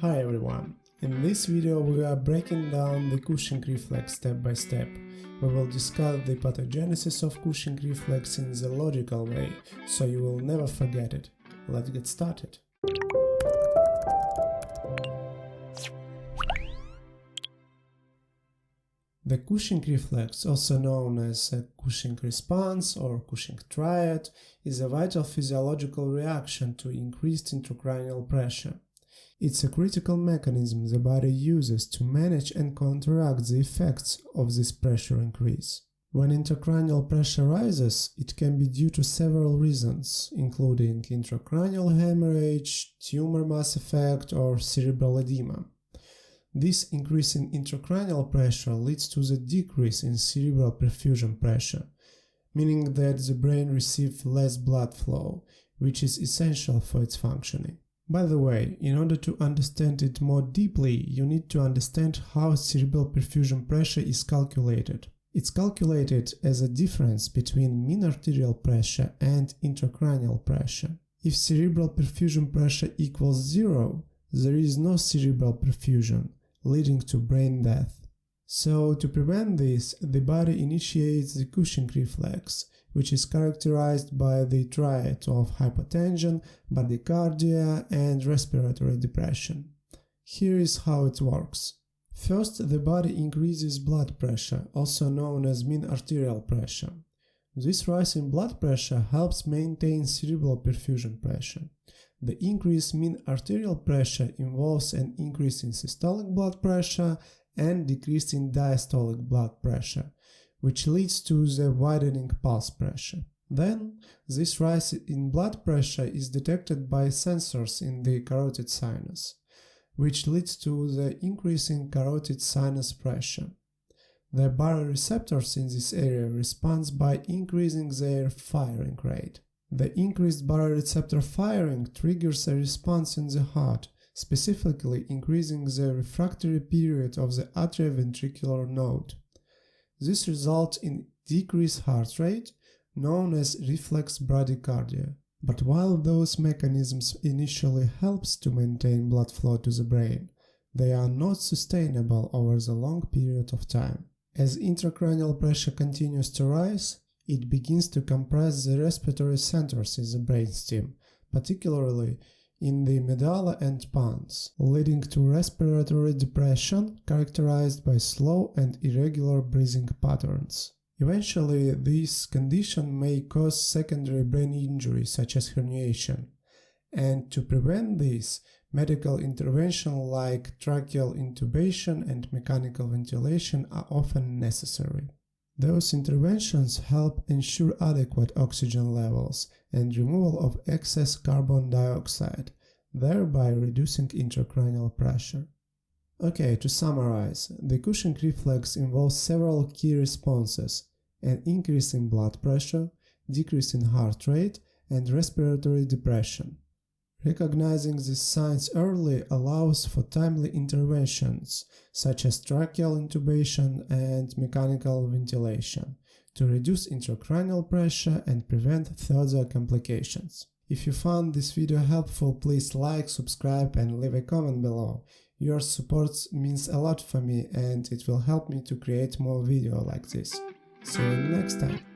Hi everyone! In this video we are breaking down the Cushing Reflex step by step. We will discuss the pathogenesis of Cushing Reflex in the logical way, so you will never forget it. Let's get started. The Cushing reflex, also known as a Cushing response or Cushing triad, is a vital physiological reaction to increased intracranial pressure. It's a critical mechanism the body uses to manage and counteract the effects of this pressure increase. When intracranial pressure rises, it can be due to several reasons, including intracranial hemorrhage, tumor mass effect, or cerebral edema. This increase in intracranial pressure leads to the decrease in cerebral perfusion pressure, meaning that the brain receives less blood flow, which is essential for its functioning. By the way, in order to understand it more deeply, you need to understand how cerebral perfusion pressure is calculated. It's calculated as a difference between mean arterial pressure and intracranial pressure. If cerebral perfusion pressure equals 0, there is no cerebral perfusion, leading to brain death. So, to prevent this, the body initiates the Cushing reflex, which is characterized by the triad of hypertension, bradycardia, and respiratory depression. Here is how it works. First, the body increases blood pressure, also known as mean arterial pressure. This rise in blood pressure helps maintain cerebral perfusion pressure. The increased mean arterial pressure involves an increase in systolic blood pressure and decrease in diastolic blood pressure, which leads to the widening pulse pressure. Then, this rise in blood pressure is detected by sensors in the carotid sinus, which leads to the increase in carotid sinus pressure. The baroreceptors in this area respond by increasing their firing rate. The increased baroreceptor firing triggers a response in the heart, specifically increasing the refractory period of the atrioventricular node. This results in decreased heart rate, known as reflex bradycardia. But while those mechanisms initially helps to maintain blood flow to the brain, they are not sustainable over the long period of time. As intracranial pressure continues to rise, it begins to compress the respiratory centers in the brainstem, particularly in the medulla and pons, leading to respiratory depression characterized by slow and irregular breathing patterns. Eventually, this condition may cause secondary brain injury such as herniation, and to prevent this, medical intervention like tracheal intubation and mechanical ventilation are often necessary. Those interventions help ensure adequate oxygen levels and removal of excess carbon dioxide, thereby reducing intracranial pressure. Okay, to summarize, the Cushing reflex involves several key responses: an increase in blood pressure, decrease in heart rate, and respiratory depression. Recognizing these signs early allows for timely interventions, such as tracheal intubation and mechanical ventilation, to reduce intracranial pressure and prevent further complications. If you found this video helpful, please like, subscribe, and leave a comment below. Your support means a lot for me and it will help me to create more videos like this. See you next time!